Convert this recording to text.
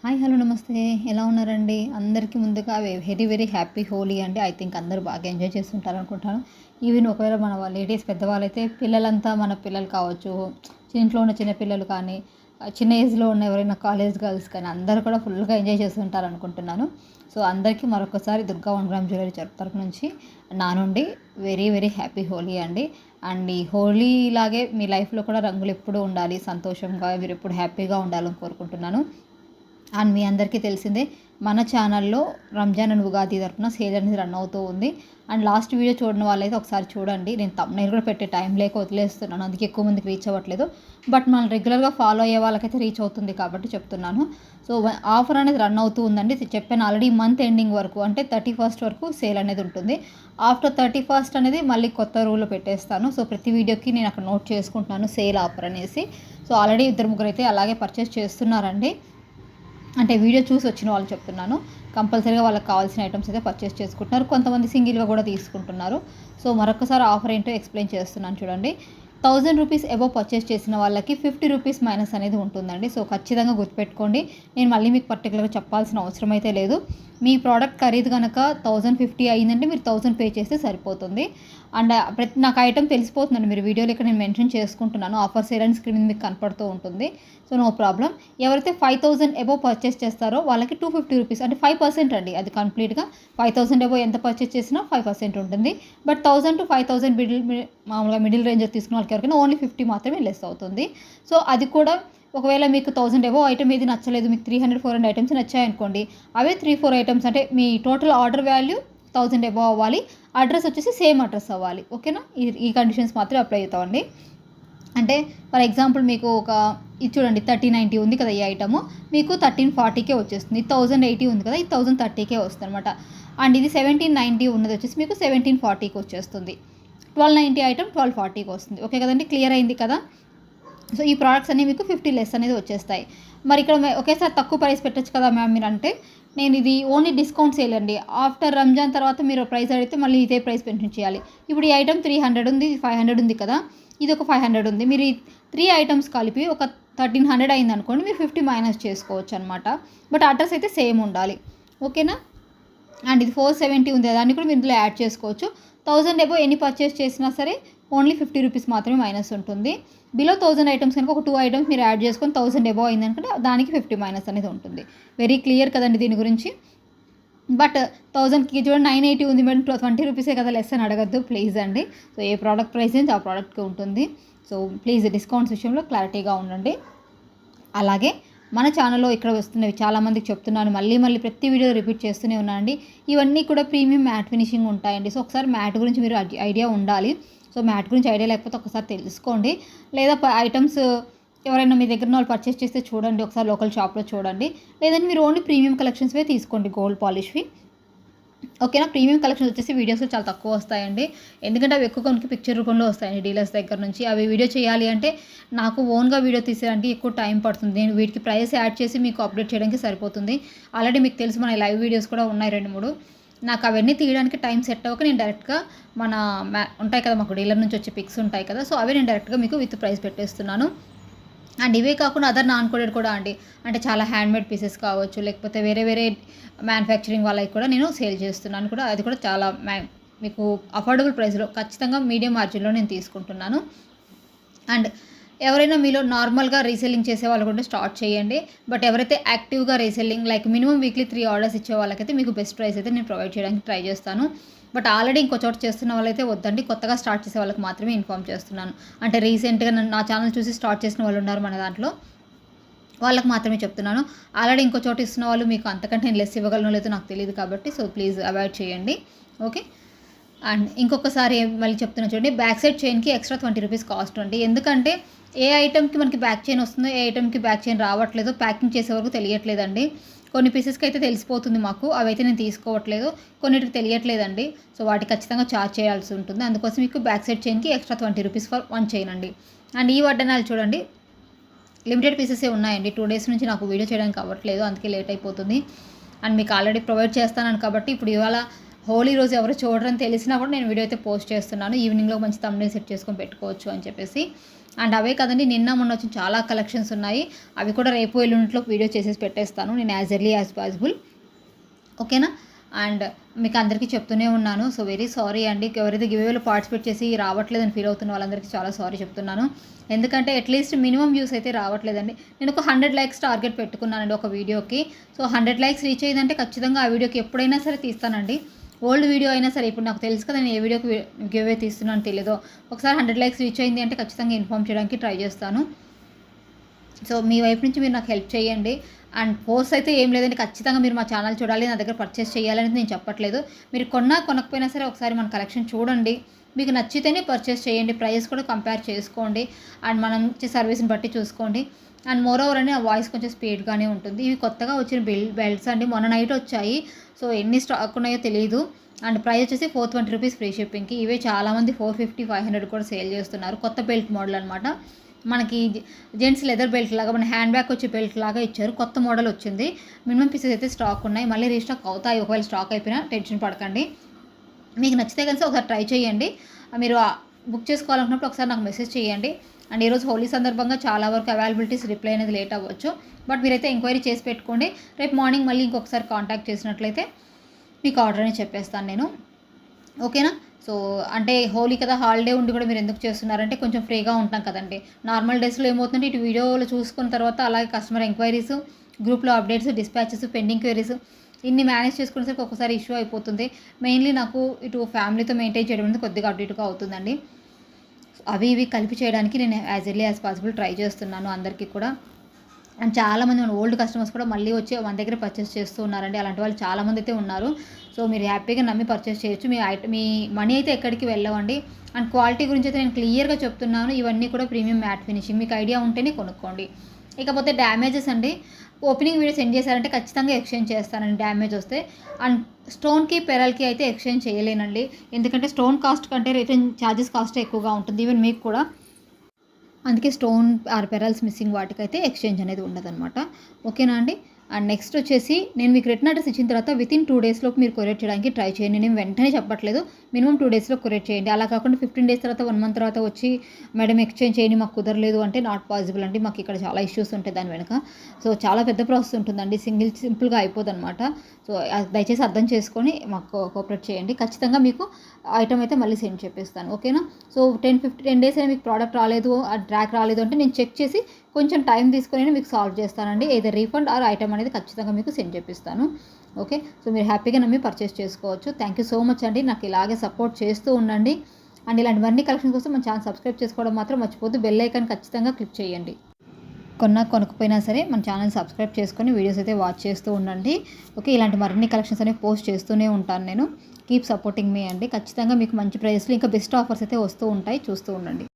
Hi hello నమస్తే, ఎలా ఉన్నారండి? అందరికీ ముందుగా వెరీ వెరీ హ్యాపీ హోలీ అండి. ఐ థింక్ అందరూ బాగా ఎంజాయ్ చేస్తుంటారు అనుకుంటాను. ఈవెన్ ఒకవేళ మన లేడీస్ పెద్దవాళ్ళైతే పిల్లలంతా మన పిల్లలు కావచ్చు, ఇంట్లో ఉన్న చిన్న పిల్లలు కానీ, చిన్న ఏజ్లో ఉన్న ఎవరైనా కాలేజ్ గర్ల్స్ కానీ అందరూ కూడా ఫుల్గా ఎంజాయ్ చేస్తుంటారు అనుకుంటున్నాను. సో అందరికీ మరొకసారి దుర్గా 1 గ్రామ్ జ్యువెలరీ తరపు నుంచి నా నుండి వెరీ వెరీ హ్యాపీ హోలీ అండి. అండ్ ఈ హోలీ లాగే మీ లైఫ్లో కూడా రంగులు ఎప్పుడూ ఉండాలి, సంతోషంగా మీరు ఎప్పుడు హ్యాపీగా ఉండాలని కోరుకుంటున్నాను. అండ్ మీ అందరికీ తెలిసిందే, మన ఛానల్లో రంజాన్ అండ్ ఉగాది తరపున సేల్ అనేది రన్ అవుతూ ఉంది. అండ్ లాస్ట్ వీడియో చూడని వాళ్ళైతే ఒకసారి చూడండి. నేను థంబ్నెయిల్ కూడా పెట్టే టైం లేక వదిలేస్తున్నాను, అందుకే ఎక్కువ మందికి రీచ్ అవ్వట్లేదు. బట్ మనం రెగ్యులర్గా ఫాలో అయ్యే వాళ్ళకైతే రీచ్ అవుతుంది కాబట్టి చెప్తున్నాను. సో ఆఫర్ అనేది రన్ అవుతూ ఉందండి. చెప్పాను ఆల్రెడీ, మంత్ ఎండింగ్ వరకు అంటే 31st వరకు సేల్ అనేది ఉంటుంది. ఆఫ్టర్ 31st అనేది మళ్ళీ కొత్త రూల్ పెట్టేస్తాను. సో ప్రతి వీడియోకి నేను అక్కడ నోట్ చేసుకుంటున్నాను సేల్ ఆఫర్ అనేసి. సో ఆల్రెడీ 2-3 అయితే అలాగే పర్చేస్ చేస్తున్నారండి. అంటే వీడియో చూసి వచ్చిన వాళ్ళు చెప్తున్నాను. కంపల్సరీగా వాళ్ళకి కావాల్సిన ఐటమ్స్ అయితే పర్చేస్ చేసుకుంటున్నారు. కొంతమంది సింగిల్గా కూడా తీసుకుంటున్నారు. సో మరొకసారి ఆఫర్ ఏంటో ఎక్స్ప్లెయిన్ చేస్తున్నాను చూడండి. 1000 రూపీస్ అబోవ్ పర్చేస్ చేసిన వాళ్ళకి 50 రూపీస్ మైనస్ అనేది ఉంటుందండి. సో ఖచ్చితంగా గుర్తుపెట్టుకోండి. నేను మళ్ళీ మీకు పర్టికులర్గా చెప్పాల్సిన అవసరం అయితే లేదు. మీ ప్రోడక్ట్ ఖరీదు కనుక 1050 అయిందంటే మీరు 1000 పే చేస్తే సరిపోతుంది. అండ్ నాకు ఐటమ్ తెలిసిపోతుందండి, మీరు వీడియోలో ఇక్కడ నేను మెన్షన్ చేసుకుంటున్నాను. ఆఫర్ సేల్ అండ్ స్క్రీన్ మీకు కనపడుతూ ఉంటుంది. So no problem. ఎవరైతే 5000 అబోవ్ పర్చేస్ చేస్తారో వాళ్ళకి 250 రూపీస్ అంటే 5% అండి. అది కంప్లీట్గా 5000 అబోవ్ ఎంత పర్చేస్ చేసినా 5% ఉంటుంది. బట్ 1000 to 5000 మామూలుగా మిడిల్ రేంజ్ తీసుకున్న వాళ్ళకి ఎవరికైనా ఓన్లీ 50 మాత్రమే లెస్ అవుతుంది. సో అది కూడా ఒకవేళ మీకు 1000 అబోవ్ ఐటమ్ ఏది నచ్చలేదు, మీకు 300-400 ఐటమ్స్ నచ్చాయనుకోండి, అవే 3-4 ఐటమ్స్ అంటే మీ టోటల్ ఆర్డర్ వాల్యూ 1000 అబోవ్ అవ్వాలి. అడ్రస్ వచ్చేసి సేమ్ అడ్రస్ అవ్వాలి. ఓకేనా? ఈ కండిషన్స్ మాత్రమే అప్లై అవుతామండి. అంటే ఫర్ ఎగ్జాంపుల్ మీకు ఇది చూడండి, 1390 ఉంది కదా ఈ ఐటము, మీకు 1340కే వచ్చేస్తుంది. 1080 ఉంది కదా, ఇది 1030కే వస్తుంది అనమాట. అండ్ ఇది 1790 ఉన్నది వచ్చేసి మీకు 1740కి వచ్చేస్తుంది. 1290 ఐటమ్ 1240కి వస్తుంది. ఓకే కదండి, క్లియర్ అయింది కదా? సో ఈ ప్రోడక్ట్స్ అన్నీ మీకు 50 లెస్ అనేది వచ్చేస్తాయి. మరి ఇక్కడ ఒకేసారి తక్కువ ప్రైస్ పెట్టచ్చు కదా మ్యామ్ మీరు అంటే, నేను ఇది ఓన్లీ డిస్కౌంట్ సేల్ అండి. ఆఫ్టర్ రంజాన్ తర్వాత మీరు ప్రైస్ అడిగితే మళ్ళీ ఇదే ప్రైస్ మెన్షన్ చేయాలి. ఇప్పుడు ఈ ఐటమ్ 300 ఉంది, 500 ఉంది కదా, ఇది ఒక 500 ఉంది. మీరు ఈ 3 ఐటమ్స్ కలిపి ఒక 1300 అయింది అనుకోండి, మీరు 50 మైనస్ చేసుకోవచ్చు అనమాట. బట్ అడ్రస్ అయితే సేమ్ ఉండాలి. ఓకేనా? అండ్ ఇది 470 ఉంది, దాన్ని కూడా మీరు ఇందులో యాడ్ చేసుకోవచ్చు. 1000 అబోవ్ ఎన్ని పర్చేస్ చేసినా సరే ఓన్లీ 50 రూపీస్ మాత్రమే మైనస్ ఉంటుంది. బిలో 1000 ఐటమ్స్ కనుక ఒక 2 ఐటమ్స్ మీరు యాడ్ చేసుకొని 1000 అబోవ్ అయిందనుకుంటే దానికి 50 మైనస్ అనేది ఉంటుంది. వెరీ క్లియర్ కదండి దీని గురించి. బట్ 1000కి చూడండి 980 ఉంది మేడం, 20 రూపీసే కదా లెస్ అని అడగద్దు ప్లీజ్ అండి. సో ఏ ప్రోడక్ట్ ప్రైస్ ఆ ప్రోడక్ట్కి ఉంటుంది. సో ప్లీజ్ డిస్కౌంట్స్ విషయంలో క్లారిటీగా ఉండండి. అలాగే మన ఛానల్లో ఇక్కడ వస్తున్నవి చాలామందికి చెప్తున్నాను, మళ్ళీ ప్రతి వీడియో రిపీట్ చేస్తూనే ఉన్నానండి. ఇవన్నీ కూడా ప్రీమియం మ్యాట్ ఫినిషింగ్ ఉంటాయండి. సో ఒకసారి మ్యాట్ గురించి మీరు ఐడియా ఉండాలి. సో మ్యాట్ గురించి ఐడియా లేకపోతే ఒకసారి తెలుసుకోండి. లేదా ఐటమ్స్ ఎవరైనా మీ దగ్గర వాళ్ళు పర్చేస్ చేస్తే చూడండి, ఒకసారి లోకల్ షాప్లో చూడండి. లేదంటే మీరు ఓన్లీ ప్రీమియం కలెక్షన్స్వే తీసుకోండి, గోల్డ్ పాలిష్వి. ఓకేనా? ప్రీమియం కలెక్షన్స్ వచ్చేసి వీడియోస్లో చాలా తక్కువ వస్తాయండి. ఎందుకంటే అవి ఎక్కువ కొనికి పిక్చర్ రూపంలో వస్తాయండి డీలర్స్ దగ్గర నుంచి. అవి వీడియో చేయాలి అంటే నాకు ఓన్గా వీడియో తీసేయాలంటే ఎక్కువ టైం పడుతుంది. నేను వీటికి ప్రైస్ యాడ్ చేసి మీకు అప్డేట్ చేయడానికి సరిపోతుంది. ఆల్రెడీ మీకు తెలుసు మన లైవ్ వీడియోస్ కూడా ఉన్నాయి 2-3. నాకు అవన్నీ తీయడానికి టైం సెట్ అవ్వక నేను డైరెక్ట్గా మన ఉంటాయి కదా, మాకు డీలర్ నుంచి వచ్చే పిక్స్ ఉంటాయి కదా, సో అవి నేను డైరెక్ట్గా మీకు విత్ ప్రైస్ పెట్టేస్తున్నాను. అండ్ ఇవే కాకుండా అదర్ నాన్ కోడెడ్ కూడా అండి, అంటే చాలా హ్యాండ్మేడ్ పీసెస్ కావచ్చు, లేకపోతే వేరే మ్యానుఫ్యాక్చరింగ్ వాళ్ళకి కూడా నేను సేల్ చేస్తున్నాను కూడా. అది కూడా చాలా మీకు అఫోర్డబుల్ ప్రైస్లో ఖచ్చితంగా మీడియం మార్జిన్లో నేను తీసుకుంటున్నాను. అండ్ ఎవరైనా మీలో నార్మల్గా రీసెల్లింగ్ చేసే వాళ్ళు కూడా స్టార్ట్ చేయండి. బట్ ఎవరైతే యాక్టివ్గా reselling like minimum weekly 3 orders ఇచ్చే వాళ్ళకైతే మీకు బెస్ట్ ప్రైస్ అయితే నేను ప్రొవైడ్ చేయడానికి ట్రై చేస్తాను. బట్ ఆల్రెడీ ఇంకో చోట చేస్తున్న వాళ్ళైతే వద్దండి, కొత్తగా స్టార్ట్ చేసే వాళ్ళకి మాత్రమే ఇన్ఫామ్ చేస్తున్నాను. అంటే రీసెంట్గా నా ఛానల్ చూసి స్టార్ట్ చేసిన వాళ్ళు ఉన్నారు మన దాంట్లో, వాళ్ళకి మాత్రమే చెప్తున్నాను. ఆల్రెడీ ఇంకో చోట ఇస్తున్న వాళ్ళు మీకు అంతకంటే నేను లెస్ ఇవ్వగలను లేదో నాకు తెలియదు కాబట్టి, సో ప్లీజ్ అవాయిడ్ చేయండి. ఓకే? అండ్ ఇంకొకసారి మళ్ళీ చెప్తున్నా చూడండి, బ్యాక్ సైడ్ చైన్కి ఎక్స్ట్రా 20 రూపీస్ కాస్ట్ అండి. ఎందుకంటే ఏ ఐటమ్కి మనకి బ్యాక్ చైన్ వస్తుందో, ఏ ఐటమ్కి బ్యాక్ చైన్ రావట్లేదో ప్యాకింగ్ చేసే వరకు తెలియట్లేదండి. కొన్ని పీసెస్కి అయితే తెలిసిపోతుంది మాకు, అవైతే నేను తీసుకోవట్లేదు. కొన్నిటికి తెలియట్లేదండి. సో వాటికి ఖచ్చితంగా ఛార్జ్ చేయాల్సి ఉంటుంది. అందుకోసం మీకు బ్యాక్ సైడ్ చైన్కి ఎక్స్ట్రా 20 రూపీస్ ఫర్ 1 చైన్ అండి. అండ్ ఈ వడ్డనాలు చూడండి, లిమిటెడ్ పీసెసే ఉన్నాయండి. 2 డేస్ నుంచి నాకు వీడియో చేయడానికి అవ్వట్లేదు, అందుకే లేట్ అయిపోతుంది. అండ్ మీకు ఆల్రెడీ ప్రొవైడ్ చేస్తాను కాబట్టి ఇప్పుడు ఇవాళ హోలీ రోజు ఎవరు చూడరని తెలిసినా కూడా నేను వీడియో అయితే పోస్ట్ చేస్తున్నాను. ఈవినింగ్లో మంచి థంబ్నెయిల్ సెట్ చేసుకొని పెట్టుకోవచ్చు అని చెప్పేసి. అండ్ అవే కదండి, నిన్న మొన్న వచ్చిన చాలా కలెక్షన్స్ ఉన్నాయి. అవి కూడా రేపు ఎల్లుండిలో వీడియో చేసేసి పెట్టేస్తాను నేను యాజ్ ఎర్లీ యాజ్ పాసిబుల్. ఓకేనా? అండ్ మీకు అందరికీ చెప్తూనే ఉన్నాను. సో వెరీ సారీ అండి, ఎవరైతే గివేవేలో పార్టిసిపేట్ చేసి రావట్లేదని ఫీల్ అవుతున్న వాళ్ళందరికీ చాలా సారీ చెప్తున్నాను. ఎందుకంటే అట్లీస్ట్ మినిమం వ్యూస్ అయితే రావట్లేదండి. నేను ఒక 100 లైక్స్ టార్గెట్ పెట్టుకున్నానండి ఒక వీడియోకి. సో 100 లైక్స్ రీచ్ అయ్యిందంటే ఖచ్చితంగా ఆ వీడియోకి ఎప్పుడైనా సరే తీస్తానండి. ఓల్డ్ వీడియో అయినా సరే. ఇప్పుడు నాకు తెలుసు కదా నేను ఏ వీడియోకి గివ్వే తీస్తున్నాను తెలియదో. ఒకసారి 100 లైక్స్ రీచ్ అయింది అంటే ఖచ్చితంగా ఇన్ఫామ్ చేయడానికి ట్రై చేస్తాను. సో మీ వైపు నుంచి మీరు నాకు హెల్ప్ చేయండి. అండ్ ఫోర్స్ అయితే ఏం లేదండి, ఖచ్చితంగా మీరు మా ఛానల్ చూడాలి, నా దగ్గర పర్చేస్ చేయాలనేది నేను చెప్పట్లేదు. మీరు కొనకపోయినా సరే ఒకసారి మన కలెక్షన్ చూడండి. మీకు నచ్చితేనే పర్చేస్ చేయండి. ప్రైస్ కూడా కంపేర్ చేసుకోండి. అండ్ మనం ఇచ్చే సర్వీస్ని బట్టి చూసుకోండి. అండ్ మోర్ ఓవర్ అని ఆ వాయిస్ కొంచెం స్పీడ్గానే ఉంటుంది. ఇవి కొత్తగా వచ్చిన బెల్ట్స్ అండి, మొన్న నైట్ వచ్చాయి. సో ఎన్ని స్టాక్ ఉన్నాయో తెలియదు. అండ్ ప్రైస్ వచ్చేసి 420 రూపీస్ ఫ్రీ షిప్పింగ్కి. ఇవే చాలామంది 450, 500 కూడా సేల్ చేస్తున్నారు. కొత్త బెల్ట్ మోడల్ అనమాట. మనకి జెంట్స్ లెదర్ బెల్ట్ లాగా, మన హ్యాండ్ బ్యాగ్ వచ్చే బెల్ట్ లాగా ఇచ్చారు. కొత్త మోడల్ వచ్చింది. మినిమం పీసెస్ అయితే స్టాక్ ఉన్నాయి. మళ్ళీ రీస్టాక్ అవుతాయి. ఒకవేళ స్టాక్ అయిపోయినా టెన్షన్ పడకండి. మీకు నచ్చితే కనుక ఒకసారి ట్రై చేయండి. మీరు బుక్ చేసుకోవాలనుకున్నప్పుడు ఒకసారి నాకు మెసేజ్ చేయండి. అండ్ ఈరోజు హోలీ సందర్భంగా చాలా వరకు అవైలబిలిటీస్ రిప్లై అనేది లేట్ అవ్వచ్చు. బట్ మీరైతే ఎంక్వైరీ చేసి పెట్టుకోండి. రేపు మార్నింగ్ మళ్ళీ ఇంకొకసారి కాంటాక్ట్ చేసినట్లయితే మీకు ఆర్డర్ అని చెప్పేస్తాను నేను. ఓకేనా? సో అంటే హోలీ కదా, హాలిడే ఉండి కూడా మీరు ఎందుకు చేస్తున్నారంటే కొంచెం ఫ్రీగా ఉంటాం కదండి. నార్మల్ డేస్లో ఏమవుతుందంటే ఇటు వీడియోలో చూసుకున్న తర్వాత అలాగే కస్టమర్ ఎంక్వైరీస్, గ్రూప్లో అప్డేట్స్, డిస్పాచెస్, పెండింగ్ క్వైరీస్ ఇన్ని మేనేజ్ చేసుకునేసరికి ఒక్కొక్కసారి ఇష్యూ అయిపోతుంది. మెయిన్లీ నాకు ఇటు ఫ్యామిలీతో మెయింటైన్ చేయడం అనేది కొద్దిగా అటు ఇటుగా అవుతుందండి. అవి ఇవి కలిపి చేయడానికి నేను as early as possible try చేస్తున్నాను అందరికీ కూడా. అండ్ చాలామంది మన ఓల్డ్ కస్టమర్స్ కూడా మళ్ళీ వచ్చి మన దగ్గర పర్చేస్ చేస్తూ ఉన్నారండి. అలాంటి వాళ్ళు చాలామంది అయితే ఉన్నారు. సో మీరు హ్యాపీగా నమ్మి పర్చేస్ చేయొచ్చు. మీ మనీ అయితే ఎక్కడికి వెళ్ళవండి. అండ్ క్వాలిటీ గురించి అయితే నేను క్లియర్గా చెప్తున్నాను. ఇవన్నీ కూడా ప్రీమియం మ్యాట్ ఫినిషింగ్. మీకు ఐడియా ఉంటేనే కొనుక్కోండి. ఇకపోతే డ్యామేజెస్ అండి, ఓపెనింగ్ వీడియో సెండ్ చేశారంటే ఖచ్చితంగా ఎక్స్చేంజ్ చేస్తానండి డ్యామేజ్ వస్తే. అండ్ స్టోన్కి, పెరల్కి అయితే ఎక్స్చేంజ్ చేయలేనండి. ఎందుకంటే స్టోన్ కాస్ట్ కంటే రిటర్న్ ఛార్జెస్ కాస్ట్ ఎక్కువగా ఉంటుంది ఈవెన్ మీకు కూడా. అందుకే స్టోన్ ఆర్ పెరల్స్ మిస్సింగ్ వాటికైతే ఎక్స్చేంజ్ అనేది ఉండదన్నమాట. ఓకేనా అండి? అండ్ నెక్స్ట్ వచ్చేసి నేను మీకు రిటర్న్ అడ్రస్ ఇచ్చిన తర్వాత వితిన్ 2 డేస్లోపు మీరు కొరియర్ చేయడానికి ట్రై చేయండి. నేను వెంటనే చెప్పట్లేదు, మినిమం 2 డేస్లో కొరియర్ చేయండి. అలా కాకుండా 15 డేస్ తర్వాత 1 మంత్ తర్వాత వచ్చి మేడం ఎక్స్చేంజ్ చేయండి మాకు కుదరలేదు అంటే నాట్ పాసిబుల్ అండి. మాకు ఇక్కడ చాలా ఇష్యూస్ ఉంటాయి దాని వెనక. సో చాలా పెద్ద ప్రాసెస్ ఉంటుందండి, సింపుల్గా అయిపోదన్నమాట. సో దయచేసి అర్థం చేసుకొని మాకు కోఆపరేట్ చేయండి. ఖచ్చితంగా మీకు ఐటమ్ అయితే మళ్ళీ సెండ్ చేపిస్తాను. ఓకేనా? సో 10 డేస్ అయినా మీకు ప్రోడక్ట్ రాలేదు, ఆ ట్రాక్ రాలేదు అంటే నేను చెక్ చేసి కొంచెం టైం తీసుకొని మీకు సాల్వ్ చేస్తానండి. ఏదైనా రీఫండ్ ఆర్ ఐటమ్ అనేది ఖచ్చితంగా మీకు సెండ్ చేపిస్తాను. ఓకే? సో మీరు హ్యాపీగా నమ్మి పర్చేస్ చేసుకోవచ్చు. థ్యాంక్ యూ సో మచ్ అండి. నాకు ఇలాగే సపోర్ట్ చేస్తూ ఉండండి. అండ్ ఇలాంటివన్నీ కలెక్షన్ కోసం మన ఛానల్ సబ్స్క్రైబ్ చేసుకోవడం మాత్రం మర్చిపోద్దు. బెల్ ఐకాన్ ఖచ్చితంగా క్లిక్ చేయండి. కొనకపోయినా సరే మన ఛానల్ సబ్స్క్రైబ్ చేసుకొని వీడియోస్ అయితే వాచ్ చేస్తూ ఉండండి. ఓకే? ఇలాంటి మరిన్ని కలెక్షన్స్ అనేవి పోస్ట్ చేస్తూనే ఉంటాను నేను. కీప్ సపోర్టింగ్ మీ అండి. ఖచ్చితంగా మీకు మంచి ప్రైస్లో ఇంకా బెస్ట్ ఆఫర్స్ అయితే వస్తూ ఉంటాయి, చూస్తూ ఉండండి.